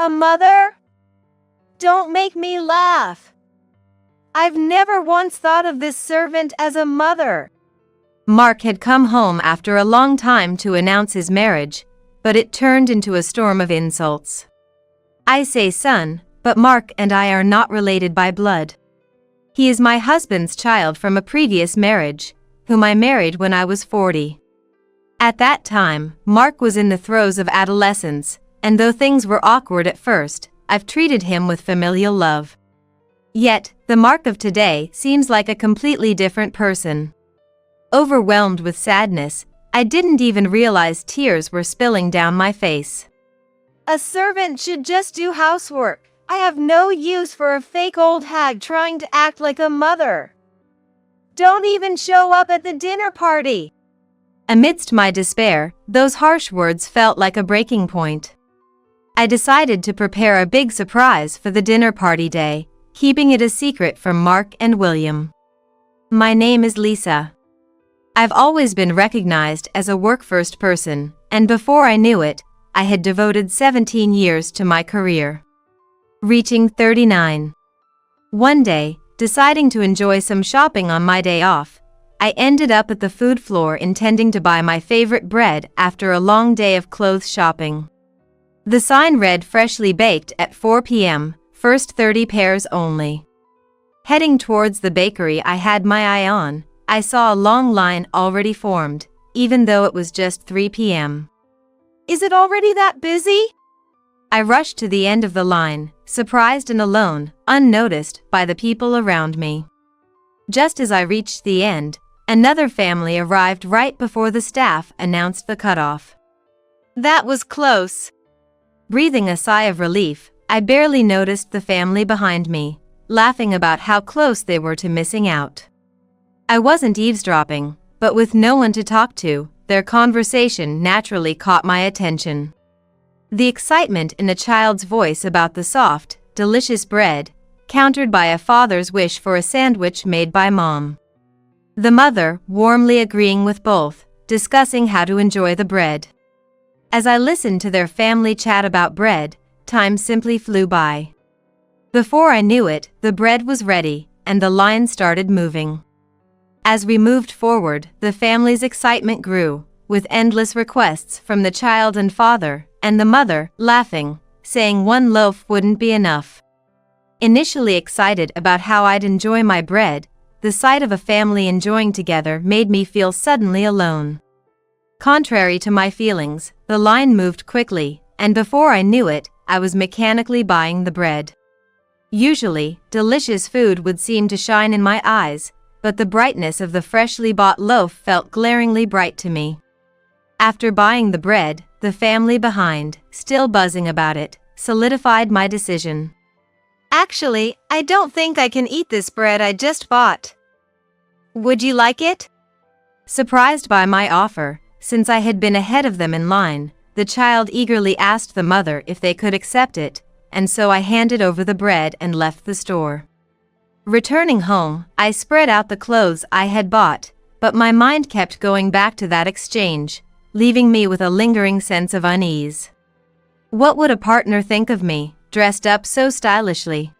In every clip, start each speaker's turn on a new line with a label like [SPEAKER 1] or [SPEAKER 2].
[SPEAKER 1] A mother? Don't make me laugh. I've never once thought of this servant as a mother.
[SPEAKER 2] Mark had come home after a long time to announce his marriage, but it turned into a storm of insults. I say son, but Mark and I are not related by blood. He is my husband's child from a previous marriage, whom I married when I was 40. At that time, Mark was in the throes of adolescence, and though things were awkward at first, I've treated him with familial love. Yet, the Mark of today seems like a completely different person. Overwhelmed with sadness, I didn't even realize tears were spilling down my face.
[SPEAKER 1] A servant should just do housework. I have no use for a fake old hag trying to act like a mother. Don't even show up at the dinner party.
[SPEAKER 2] Amidst my despair, those harsh words felt like a breaking point. I decided to prepare a big surprise for the dinner party day, keeping it a secret from Mark and William. My name is Lisa. I've always been recognized as a work-first person, and before I knew it, I had devoted 17 years to my career. Reaching 39. One day, deciding to enjoy some shopping on my day off, I ended up at the food floor intending to buy my favorite bread after a long day of clothes shopping. The sign read freshly baked at 4 p.m., first 30 pairs only. Heading towards the bakery I had my eye on, I saw a long line already formed, even though it was just 3 p.m.
[SPEAKER 1] Is it already that busy?
[SPEAKER 2] I rushed to the end of the line, surprised and alone, unnoticed by the people around me. Just as I reached the end, another family arrived right before the staff announced the cutoff.
[SPEAKER 1] That was close.
[SPEAKER 2] Breathing a sigh of relief, I barely noticed the family behind me, laughing about how close they were to missing out. I wasn't eavesdropping, but with no one to talk to, their conversation naturally caught my attention. The excitement in a child's voice about the soft, delicious bread, countered by a father's wish for a sandwich made by mom. The mother warmly agreeing with both, discussing how to enjoy the bread. As I listened to their family chat about bread, time simply flew by. Before I knew it, the bread was ready, and the line started moving. As we moved forward, the family's excitement grew, with endless requests from the child and father, and the mother, laughing, saying one loaf wouldn't be enough. Initially excited about how I'd enjoy my bread, the sight of a family enjoying together made me feel suddenly alone. Contrary to my feelings, the line moved quickly, and before I knew it, I was mechanically buying the bread. Usually, delicious food would seem to shine in my eyes, but the brightness of the freshly bought loaf felt glaringly bright to me. After buying the bread, the family behind, still buzzing about it, solidified my decision.
[SPEAKER 1] Actually, I don't think I can eat this bread I just bought. Would you like it?
[SPEAKER 2] Surprised by my offer, since I had been ahead of them in line, the child eagerly asked the mother if they could accept it, and so I handed over the bread and left the store. Returning home, I spread out the clothes I had bought, but my mind kept going back to that exchange, leaving me with a lingering sense of unease. What would a partner think of me, dressed up so stylishly?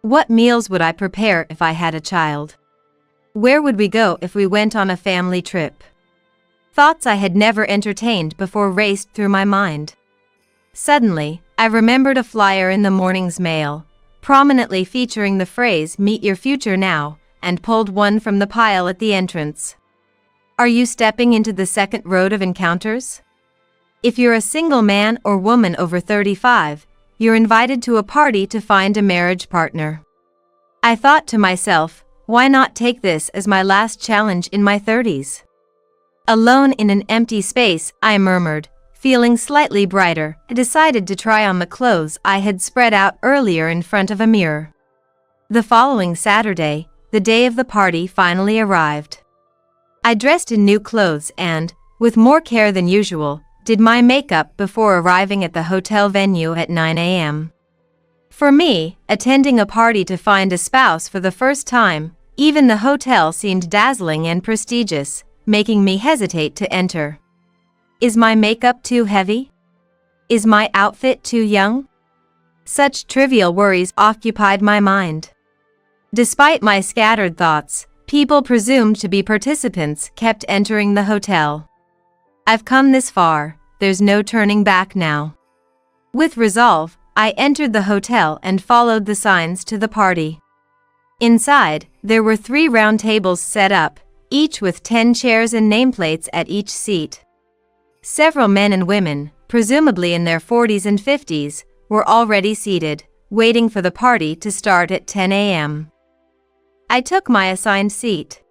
[SPEAKER 2] What meals would I prepare if I had a child? Where would we go if we went on a family trip? Thoughts I had never entertained before raced through my mind. Suddenly, I remembered a flyer in the morning's mail, prominently featuring the phrase "Meet your future now," and pulled one from the pile at the entrance. Are you stepping into the second road of encounters? If you're a single man or woman over 35, you're invited to a party to find a marriage partner. I thought to myself, why not take this as my last challenge in my 30s? Alone in an empty space, I murmured, feeling slightly brighter, I decided to try on the clothes I had spread out earlier in front of a mirror. The following Saturday, the day of the party finally arrived. I dressed in new clothes and, with more care than usual, did my makeup before arriving at the hotel venue at 9 a.m. For me, attending a party to find a spouse for the first time, even the hotel seemed dazzling and prestigious, making me hesitate to enter. Is my makeup too heavy? Is my outfit too young? Such trivial worries occupied my mind. Despite my scattered thoughts, people presumed to be participants kept entering the hotel. I've come this far, there's no turning back now. With resolve, I entered the hotel and followed the signs to the party. Inside, there were 3 round tables set up, each with 10 chairs and nameplates at each seat. Several men and women, presumably in their 40s and 50s, were already seated, waiting for the party to start at 10 a.m. I took my assigned seat.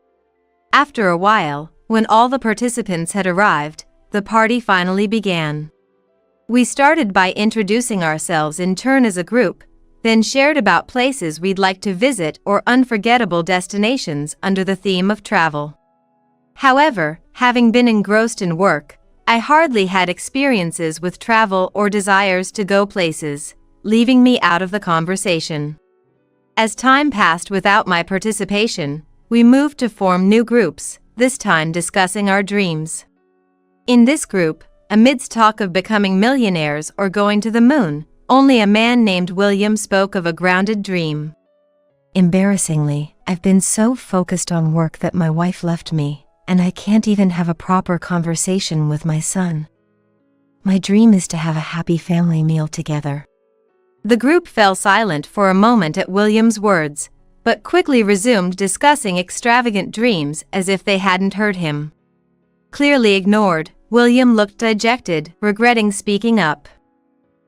[SPEAKER 2] After a while, when all the participants had arrived, the party finally began. We started by introducing ourselves in turn as a group, then shared about places we'd like to visit or unforgettable destinations under the theme of travel. However, having been engrossed in work, I hardly had experiences with travel or desires to go places, leaving me out of the conversation. As time passed without my participation, we moved to form new groups, this time discussing our dreams. In this group, amidst talk of becoming millionaires or going to the moon, only a man named William spoke of a grounded dream.
[SPEAKER 3] Embarrassingly, I've been so focused on work that my wife left me, and I can't even have a proper conversation with my son. My dream is to have a happy family meal together.
[SPEAKER 2] The group fell silent for a moment at William's words, but quickly resumed discussing extravagant dreams as if they hadn't heard him. Clearly ignored, William looked dejected, regretting speaking up.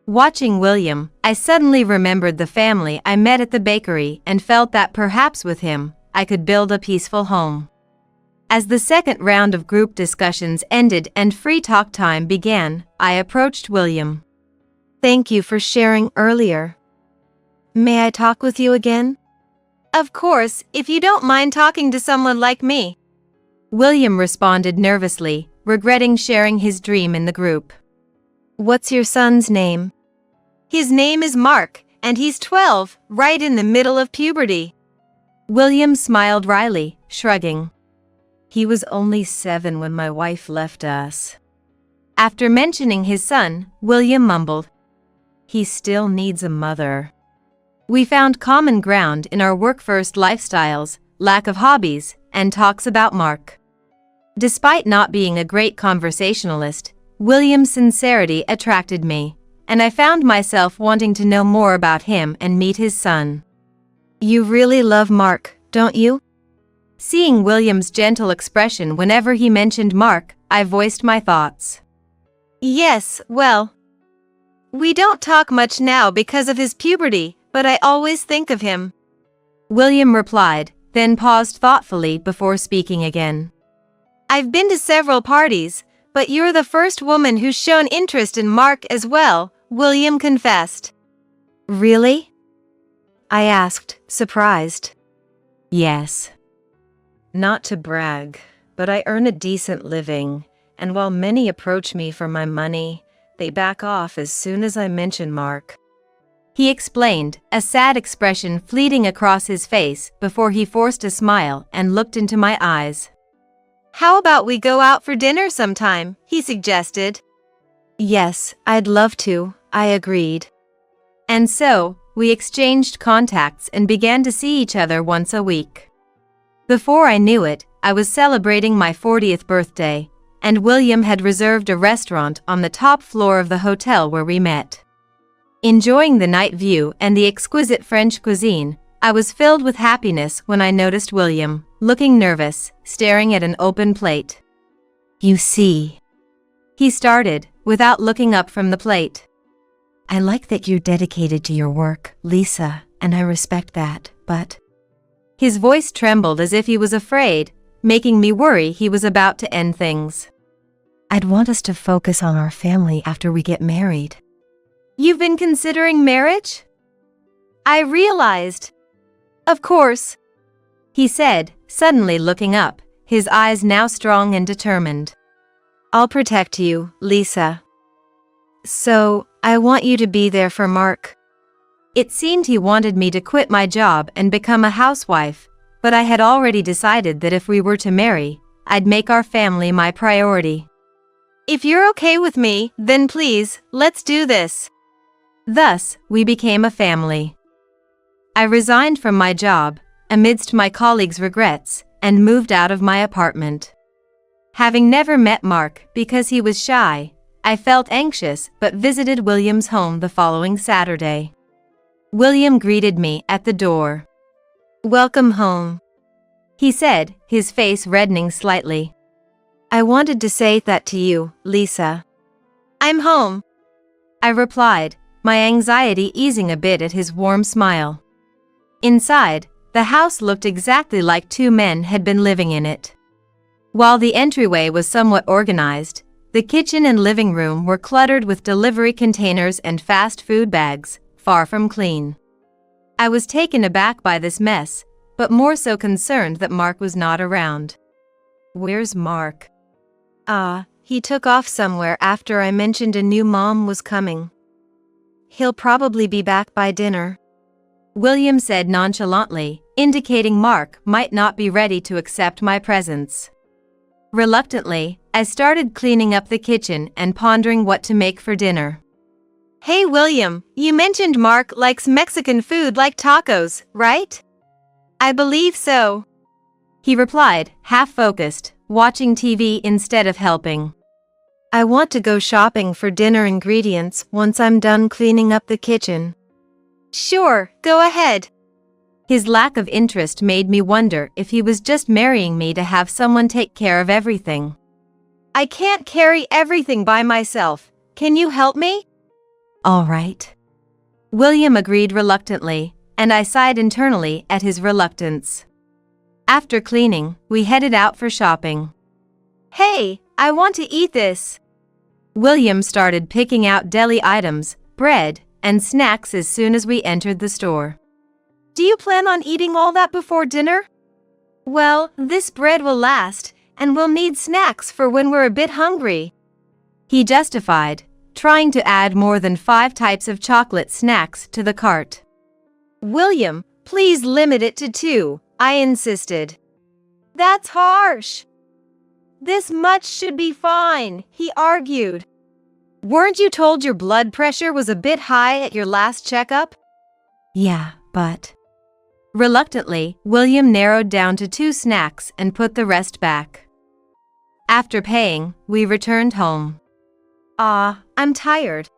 [SPEAKER 2] Watching William, I suddenly remembered the family I met at the bakery and felt that perhaps with him, I could build a peaceful home. As the second round of group discussions ended and free talk time began, I approached William.
[SPEAKER 1] Thank you for sharing earlier. May I talk with you again? Of course, if you don't mind talking to someone like me.
[SPEAKER 2] William responded nervously, regretting sharing his dream in the group.
[SPEAKER 1] What's your son's name? His name is Mark, and he's 12, right in the middle of puberty.
[SPEAKER 2] William smiled wryly, shrugging.
[SPEAKER 3] He was only 7 when my wife left us.
[SPEAKER 2] After mentioning his son, William mumbled,
[SPEAKER 3] He still needs a mother.
[SPEAKER 2] We found common ground in our work-first lifestyles, lack of hobbies, and talks about Mark. Despite not being a great conversationalist, William's sincerity attracted me, and I found myself wanting to know more about him and meet his son.
[SPEAKER 1] You really love Mark, don't you?
[SPEAKER 2] Seeing William's gentle expression whenever he mentioned Mark, I voiced my thoughts.
[SPEAKER 1] Yes, well, we don't talk much now because of his puberty, but I always think of him.
[SPEAKER 2] William replied, then paused thoughtfully before speaking again.
[SPEAKER 1] I've been to several parties, but you're the first woman who's shown interest in Mark as well, William confessed.
[SPEAKER 3] Really? I asked, surprised. Yes. Not to brag, but I earn a decent living, and while many approach me for my money, they back off as soon as I mention Mark.
[SPEAKER 2] He explained, a sad expression fleeting across his face before he forced a smile and looked into my eyes.
[SPEAKER 1] How about we go out for dinner sometime, he suggested.
[SPEAKER 3] Yes, I'd love to, I agreed.
[SPEAKER 2] And so, we exchanged contacts and began to see each other once a week. Before I knew it, I was celebrating my 40th birthday, and William had reserved a restaurant on the top floor of the hotel where we met. Enjoying the night view and the exquisite French cuisine, I was filled with happiness when I noticed William, looking nervous, staring at an open plate.
[SPEAKER 3] You see,
[SPEAKER 2] he started, without looking up from the plate.
[SPEAKER 3] I like that you're dedicated to your work, Lisa, and I respect that, but...
[SPEAKER 2] His voice trembled as if he was afraid, making me worry he was about to end things.
[SPEAKER 3] I'd want us to focus on our family after we get married.
[SPEAKER 1] You've been considering marriage? I realized. Of course,
[SPEAKER 2] he said, suddenly looking up, his eyes now strong and determined.
[SPEAKER 1] I'll protect you, Lisa. So, I want you to be there for Mark.
[SPEAKER 2] It seemed he wanted me to quit my job and become a housewife, but I had already decided that if we were to marry, I'd make our family my priority.
[SPEAKER 1] If you're okay with me, then please, let's do this.
[SPEAKER 2] Thus, we became a family. I resigned from my job, amidst my colleagues' regrets, and moved out of my apartment. Having never met Mark because he was shy, I felt anxious but visited William's home the following Saturday. William greeted me at the door.
[SPEAKER 3] "Welcome home,"
[SPEAKER 2] he said, his face reddening slightly.
[SPEAKER 3] "I wanted to say that to you, Lisa."
[SPEAKER 1] "I'm home,"
[SPEAKER 2] I replied, my anxiety easing a bit at his warm smile. Inside, the house looked exactly like two men had been living in it. While the entryway was somewhat organized, the kitchen and living room were cluttered with delivery containers and fast food bags, far from clean. I was taken aback by this mess, but more so concerned that Mark was not around. "Where's Mark?"
[SPEAKER 3] He took off somewhere after I mentioned a new mom was coming. He'll probably be back by dinner,"
[SPEAKER 2] William said nonchalantly, indicating Mark might not be ready to accept my presence. Reluctantly, I started cleaning up the kitchen and pondering what to make for dinner.
[SPEAKER 1] "Hey William, you mentioned Mark likes Mexican food like tacos, right?" "I believe so,"
[SPEAKER 2] he replied, half-focused, watching TV instead of helping.
[SPEAKER 3] "I want to go shopping for dinner ingredients once I'm done cleaning up the kitchen."
[SPEAKER 1] "Sure, go ahead."
[SPEAKER 2] His lack of interest made me wonder if he was just marrying me to have someone take care of everything.
[SPEAKER 1] "I can't carry everything by myself. Can you help me?"
[SPEAKER 2] "All right." William agreed reluctantly, and I sighed internally at his reluctance. After cleaning, we headed out for shopping.
[SPEAKER 1] "Hey, I want to eat this."
[SPEAKER 2] William started picking out deli items, bread, and snacks as soon as we entered the store.
[SPEAKER 1] "Do you plan on eating all that before dinner?" "Well, this bread will last, and we'll need snacks for when we're a bit hungry,"
[SPEAKER 2] he justified, trying to add more than 5 types of chocolate snacks to the cart.
[SPEAKER 1] "William, please limit it to 2, I insisted. "That's harsh." "This much should be fine," he argued. "Weren't you told your blood pressure was a bit high at your last checkup?"
[SPEAKER 2] "Yeah, but..." Reluctantly, William narrowed down to 2 snacks and put the rest back. After paying, we returned home.
[SPEAKER 1] I'm tired."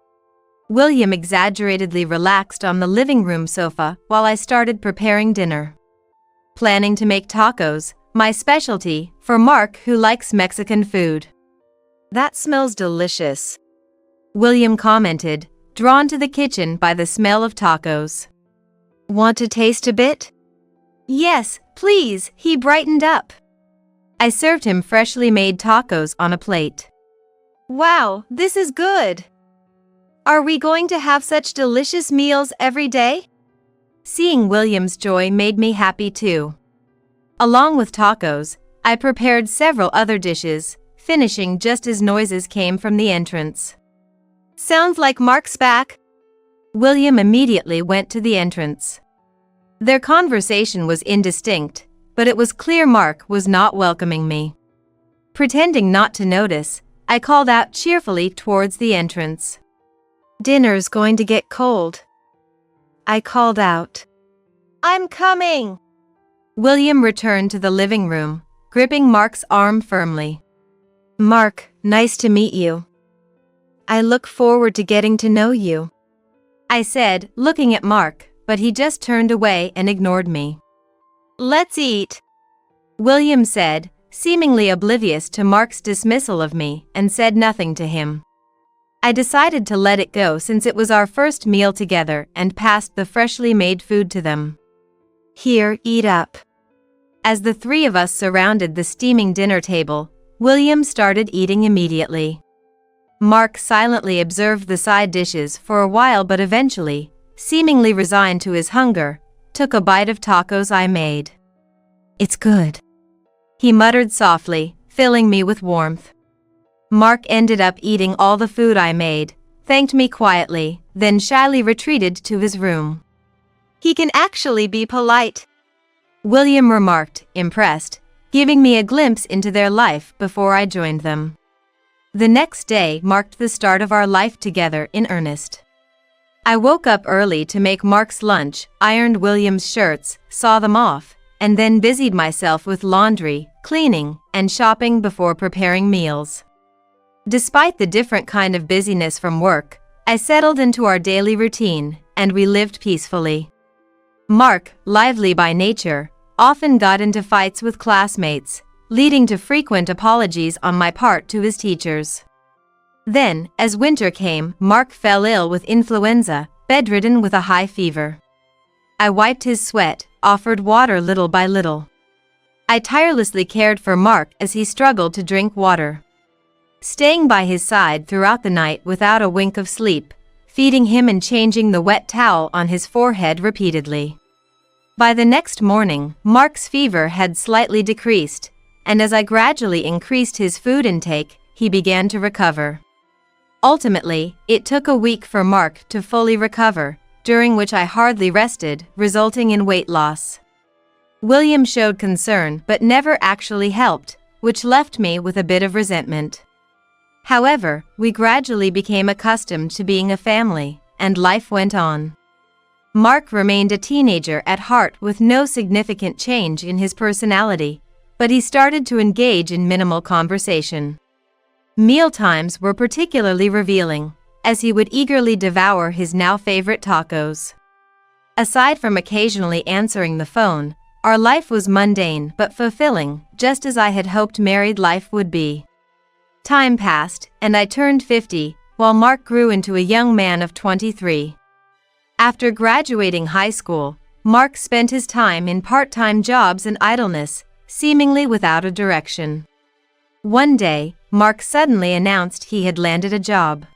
[SPEAKER 2] William exaggeratedly relaxed on the living room sofa while I started preparing dinner. Planning to make tacos, my specialty, for Mark who likes Mexican food.
[SPEAKER 3] "That smells delicious,"
[SPEAKER 2] William commented, drawn to the kitchen by the smell of tacos.
[SPEAKER 3] "Want to taste a bit?"
[SPEAKER 1] "Yes, please," he brightened up.
[SPEAKER 2] I served him freshly made tacos on a plate.
[SPEAKER 1] "Wow, this is good. Are we going to have such delicious meals every day?"
[SPEAKER 2] Seeing William's joy made me happy too. Along with tacos, I prepared several other dishes, finishing just as noises came from the entrance.
[SPEAKER 1] "Sounds like Mark's back."
[SPEAKER 2] William immediately went to the entrance. Their conversation was indistinct, but it was clear Mark was not welcoming me. Pretending not to notice, I called out cheerfully towards the entrance.
[SPEAKER 3] "Dinner's going to get cold," I called out.
[SPEAKER 1] "I'm coming."
[SPEAKER 2] William returned to the living room, gripping Mark's arm firmly.
[SPEAKER 3] "Mark, nice to meet you. I look forward to getting to know you,"
[SPEAKER 2] I said, looking at Mark, but he just turned away and ignored me.
[SPEAKER 1] "Let's eat,"
[SPEAKER 2] William said, seemingly oblivious to Mark's dismissal of me, and said nothing to him. I decided to let it go since it was our first meal together and passed the freshly made food to them.
[SPEAKER 3] "Here, eat up."
[SPEAKER 2] As the 3 of us surrounded the steaming dinner table, William started eating immediately. Mark silently observed the side dishes for a while but eventually, seemingly resigned to his hunger, took a bite of tacos I made. "It's good," he muttered softly, filling me with warmth. Mark ended up eating all the food I made, thanked me quietly, then shyly retreated to his room.
[SPEAKER 1] "He can actually be polite,"
[SPEAKER 2] William remarked, impressed, giving me a glimpse into their life before I joined them. The next day marked the start of our life together in earnest. I woke up early to make Mark's lunch, ironed William's shirts, saw them off, and then busied myself with laundry, cleaning, and shopping before preparing meals. Despite the different kind of busyness from work, I settled into our daily routine, and we lived peacefully. Mark, lively by nature, often got into fights with classmates, leading to frequent apologies on my part to his teachers. Then, as winter came, Mark fell ill with influenza, bedridden with a high fever. I wiped his sweat, offered water little by little. I tirelessly cared for Mark as he struggled to drink water. Staying by his side throughout the night without a wink of sleep, feeding him and changing the wet towel on his forehead repeatedly. By the next morning, Mark's fever had slightly decreased, and as I gradually increased his food intake, he began to recover. Ultimately, it took a week for Mark to fully recover, during which I hardly rested, resulting in weight loss. William showed concern but never actually helped, which left me with a bit of resentment. However, we gradually became accustomed to being a family, and life went on. Mark remained a teenager at heart with no significant change in his personality, but he started to engage in minimal conversation. Mealtimes were particularly revealing, as he would eagerly devour his now favorite tacos. Aside from occasionally answering the phone, our life was mundane but fulfilling, just as I had hoped married life would be. Time passed, and I turned 50, while Mark grew into a young man of 23. After graduating high school, Mark spent his time in part-time jobs and idleness, seemingly without a direction. One day, Mark suddenly announced he had landed a job.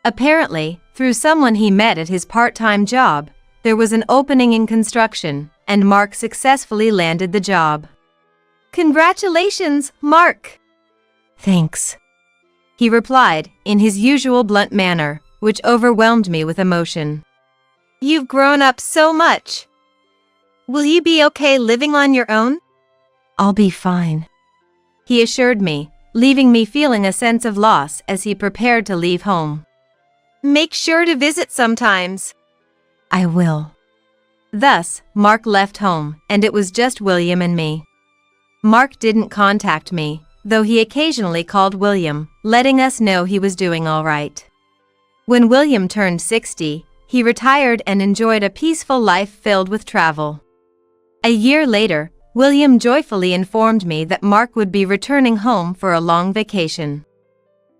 [SPEAKER 2] Apparently, through someone he met at his part-time job, there was an opening in construction, and Mark successfully landed the job. "Congratulations, Mark!" "Thanks," he replied, in his usual blunt manner, which overwhelmed me with emotion.
[SPEAKER 1] "You've grown up so much. Will you be okay living on your own?"
[SPEAKER 2] "I'll be fine," he assured me, leaving me feeling a sense of loss as he prepared to leave home.
[SPEAKER 1] "Make sure to visit sometimes."
[SPEAKER 2] "I will." Thus, Mark left home, and it was just William and me. Mark didn't contact me, though he occasionally called William, letting us know he was doing all right. When William turned 60, he retired and enjoyed a peaceful life filled with travel. A year later, William joyfully informed me that Mark would be returning home for a long vacation.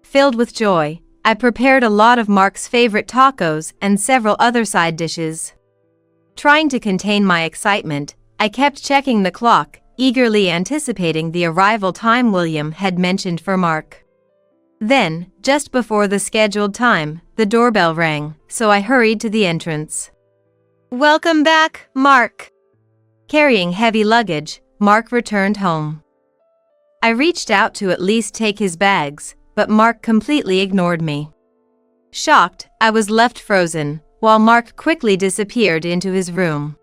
[SPEAKER 2] Filled with joy, I prepared a lot of Mark's favorite tacos and several other side dishes. Trying to contain my excitement, I kept checking the clock, eagerly anticipating the arrival time William had mentioned for Mark. Then, just before the scheduled time, the doorbell rang, so I hurried to the entrance.
[SPEAKER 1] "Welcome back, Mark."
[SPEAKER 2] Carrying heavy luggage, Mark returned home. I reached out to at least take his bags, but Mark completely ignored me. Shocked, I was left frozen, while Mark quickly disappeared into his room.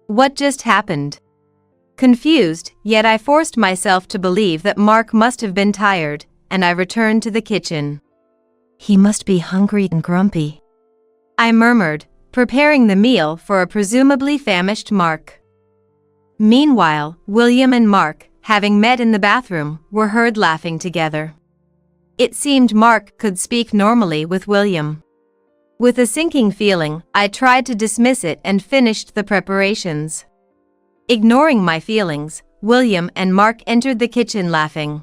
[SPEAKER 2] What just happened? Confused, yet I forced myself to believe that Mark must have been tired, and I returned to the kitchen. "He must be hungry and grumpy," I murmured, preparing the meal for a presumably famished Mark. Meanwhile, William and Mark, having met in the bathroom, were heard laughing together. It seemed Mark could speak normally with William. With a sinking feeling, I tried to dismiss it and finished the preparations. Ignoring my feelings, William and Mark entered the kitchen laughing.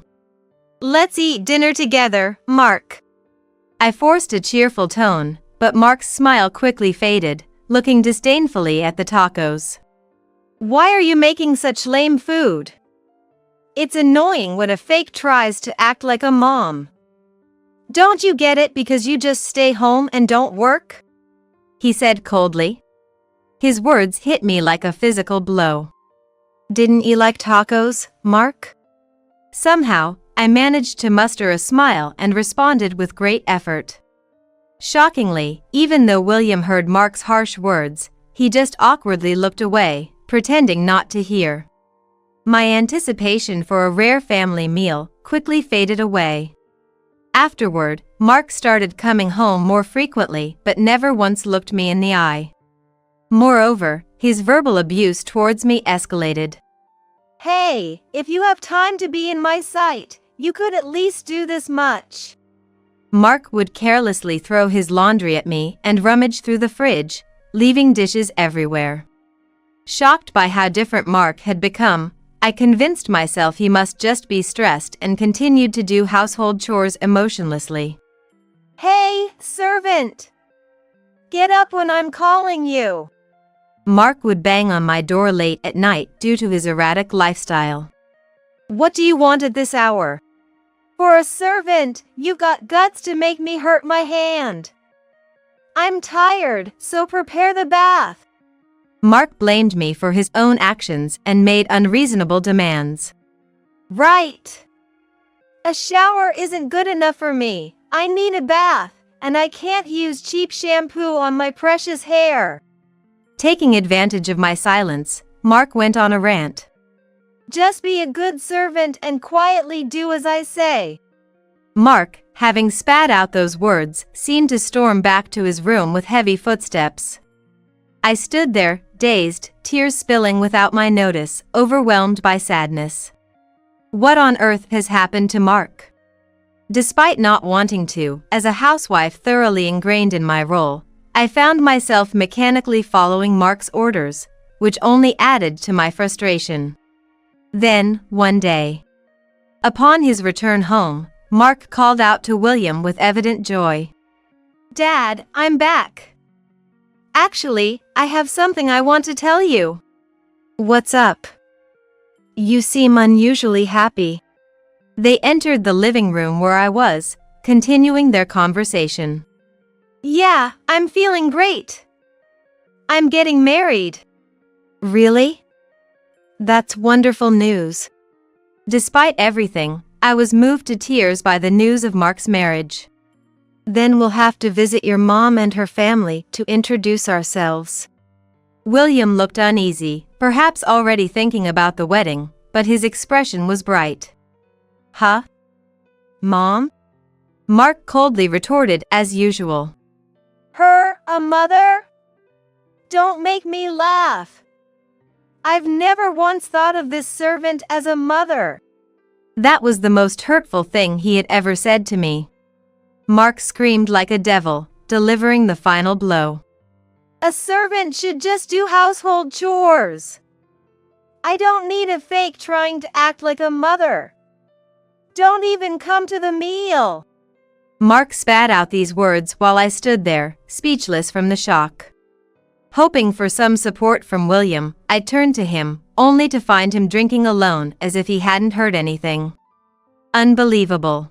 [SPEAKER 1] "Let's eat dinner together, Mark."
[SPEAKER 2] I forced a cheerful tone, but Mark's smile quickly faded, looking disdainfully at the tacos.
[SPEAKER 1] "Why are you making such lame food? It's annoying when a fake tries to act like a mom. Don't you get it because you just stay home and don't work?"
[SPEAKER 2] He said coldly. His words hit me like a physical blow. "Didn't you like tacos, Mark?" Somehow, I managed to muster a smile and responded with great effort. Shockingly, even though William heard Mark's harsh words, he just awkwardly looked away, pretending not to hear. My anticipation for a rare family meal quickly faded away. Afterward, Mark started coming home more frequently but never once looked me in the eye. Moreover, his verbal abuse towards me escalated.
[SPEAKER 1] Hey, if you have time to be in my sight, you could at least do this much.
[SPEAKER 2] Mark would carelessly throw his laundry at me and rummage through the fridge, leaving dishes everywhere. Shocked by how different Mark had become, I convinced myself he must just be stressed and continued to do household chores emotionlessly.
[SPEAKER 1] Hey, servant! Get up when I'm calling you.
[SPEAKER 2] Mark would bang on my door late at night due to his erratic lifestyle.
[SPEAKER 1] What do you want at this hour? For a servant, you've got guts to make me hurt my hand. I'm tired, so prepare the bath.
[SPEAKER 2] Mark blamed me for his own actions and made unreasonable demands.
[SPEAKER 1] Right. A shower isn't good enough for me. I need a bath, and I can't use cheap shampoo on my precious hair.
[SPEAKER 2] Taking advantage of my silence, Mark went on a rant.
[SPEAKER 1] Just be a good servant and quietly do as I say.
[SPEAKER 2] Mark, having spat out those words, seemed to storm back to his room with heavy footsteps. I stood there, dazed, tears spilling without my notice, overwhelmed by sadness. What on earth has happened to Mark? Despite not wanting to, as a housewife thoroughly ingrained in my role, I found myself mechanically following Mark's orders, which only added to my frustration. Then, one day, upon his return home, Mark called out to William with evident joy.
[SPEAKER 1] Dad, I'm back. Actually, I have something I want to tell you.
[SPEAKER 3] What's up? You seem unusually happy.
[SPEAKER 2] They entered the living room where I was, continuing their conversation.
[SPEAKER 1] Yeah, I'm feeling great. I'm getting married.
[SPEAKER 3] Really? That's wonderful news.
[SPEAKER 2] Despite everything, I was moved to tears by the news of Mark's marriage.
[SPEAKER 3] Then we'll have to visit your mom and her family to introduce ourselves.
[SPEAKER 2] William looked uneasy, perhaps already thinking about the wedding, but his expression was bright.
[SPEAKER 3] Huh? Mom?
[SPEAKER 2] Mark coldly retorted as usual.
[SPEAKER 1] Her, a mother? Don't make me laugh. I've never once thought of this servant as a mother.
[SPEAKER 2] That was the most hurtful thing he had ever said to me. Mark screamed like a devil, delivering the final blow.
[SPEAKER 1] A servant should just do household chores. I don't need a fake trying to act like a mother. Don't even come to the meal.
[SPEAKER 2] Mark spat out these words while I stood there, speechless from the shock. Hoping for some support from William, I turned to him, only to find him drinking alone as if he hadn't heard anything. Unbelievable.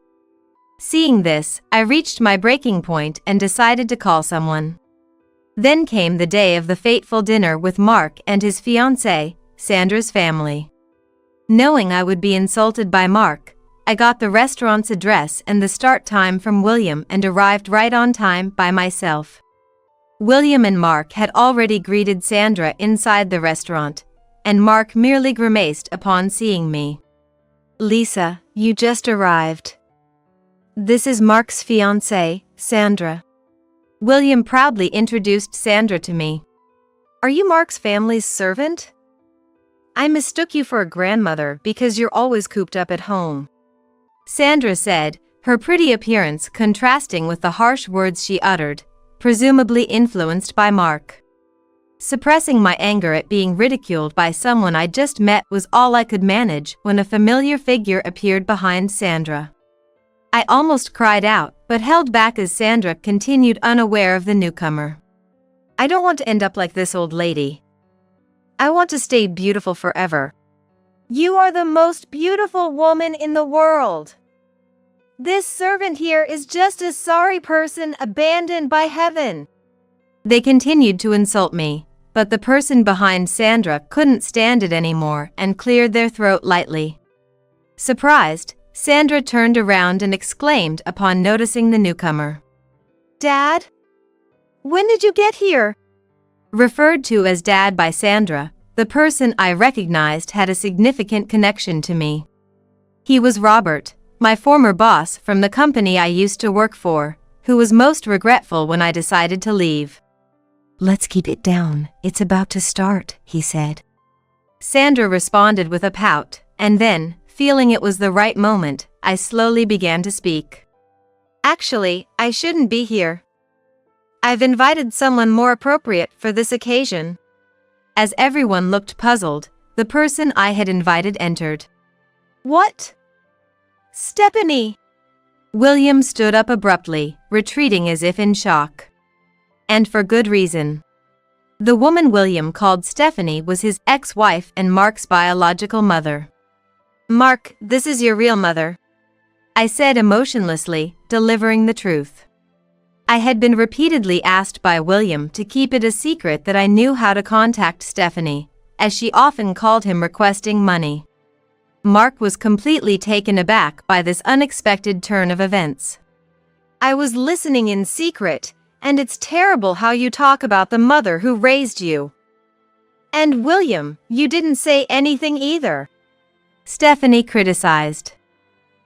[SPEAKER 2] Seeing this, I reached my breaking point and decided to call someone. Then came the day of the fateful dinner with Mark and his fiancée, Sandra's family. Knowing I would be insulted by Mark, I got the restaurant's address and the start time from William and arrived right on time by myself. William and Mark had already greeted Sandra inside the restaurant, and Mark merely grimaced upon seeing me.
[SPEAKER 3] Lisa, you just arrived. This is Mark's fiancée, Sandra.
[SPEAKER 2] William proudly introduced Sandra to me.
[SPEAKER 3] Are you Mark's family's servant? I mistook you for a grandmother because you're always cooped up at home.
[SPEAKER 2] Sandra said, her pretty appearance contrasting with the harsh words she uttered, presumably influenced by Mark. Suppressing my anger at being ridiculed by someone I just met was all I could manage when a familiar figure appeared behind Sandra. I almost cried out, but held back as Sandra continued unaware of the newcomer.
[SPEAKER 3] I don't want to end up like this old lady. I want to stay beautiful forever.
[SPEAKER 1] You are the most beautiful woman in the world. This servant here is just a sorry person abandoned by heaven.
[SPEAKER 2] They continued to insult me, but the person behind Sandra couldn't stand it anymore and cleared their throat lightly. Surprised, Sandra turned around and exclaimed upon noticing the newcomer.
[SPEAKER 1] Dad? When did you get here?
[SPEAKER 2] Referred to as Dad by Sandra, the person I recognized had a significant connection to me. He was Robert, my former boss from the company I used to work for, who was most regretful when I decided to leave.
[SPEAKER 3] "Let's keep it down, it's about to start," he said.
[SPEAKER 2] Sandra responded with a pout, and then, feeling it was the right moment, I slowly began to speak.
[SPEAKER 1] "Actually, I shouldn't be here. I've invited someone more appropriate for this occasion."
[SPEAKER 2] As everyone looked puzzled, the person I had invited entered.
[SPEAKER 1] "What? Stephanie!"
[SPEAKER 2] William stood up abruptly, retreating as if in shock. And for good reason. The woman William called Stephanie was his ex-wife and Mark's biological mother.
[SPEAKER 1] "Mark, this is your real mother,"
[SPEAKER 2] I said emotionlessly, delivering the truth. I had been repeatedly asked by William to keep it a secret that I knew how to contact Stephanie, as she often called him requesting money. Mark was completely taken aback by this unexpected turn of events.
[SPEAKER 1] "I was listening in secret, and it's terrible how you talk about the mother who raised you. And William, you didn't say anything either,"
[SPEAKER 2] Stephanie criticized.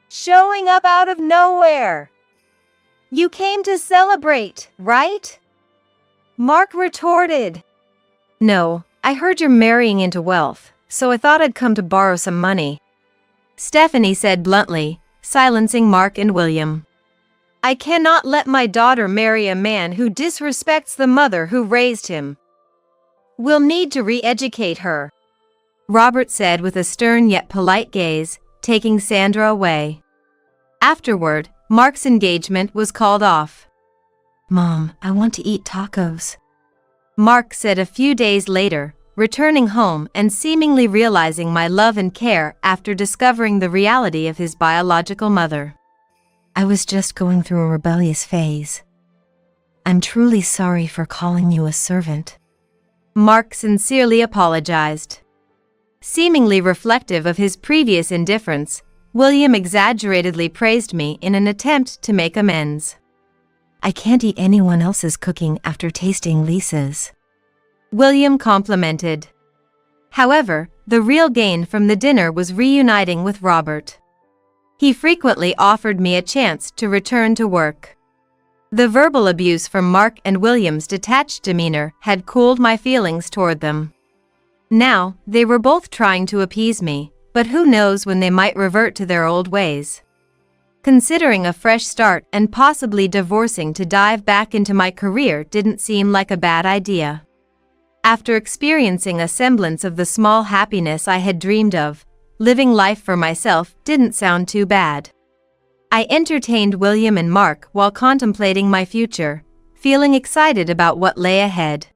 [SPEAKER 1] "Showing up out of nowhere. You came to celebrate, right?" Mark retorted.
[SPEAKER 3] "No, I heard you're marrying into wealth, so I thought I'd come to borrow some money,"
[SPEAKER 2] Stephanie said bluntly, silencing Mark and William.
[SPEAKER 1] "I cannot let my daughter marry a man who disrespects the mother who raised him. We'll need to re-educate her,"
[SPEAKER 2] Robert said with a stern yet polite gaze, taking Sandra away. Afterward, Mark's engagement was called off.
[SPEAKER 3] "Mom, I want to eat tacos,"
[SPEAKER 2] Mark said a few days later, returning home and seemingly realizing my love and care after discovering the reality of his biological mother.
[SPEAKER 3] "I was just going through a rebellious phase. I'm truly sorry for calling you a servant."
[SPEAKER 2] Mark sincerely apologized. Seemingly reflective of his previous indifference, William exaggeratedly praised me in an attempt to make amends.
[SPEAKER 3] "I can't eat anyone else's cooking after tasting Lisa's,"
[SPEAKER 2] William complimented. However, the real gain from the dinner was reuniting with Robert. He frequently offered me a chance to return to work. The verbal abuse from Mark and William's detached demeanor had cooled my feelings toward them. Now, they were both trying to appease me, but who knows when they might revert to their old ways. Considering a fresh start and possibly divorcing to dive back into my career didn't seem like a bad idea. After experiencing a semblance of the small happiness I had dreamed of, living life for myself didn't sound too bad. I entertained William and Mark while contemplating my future, feeling excited about what lay ahead.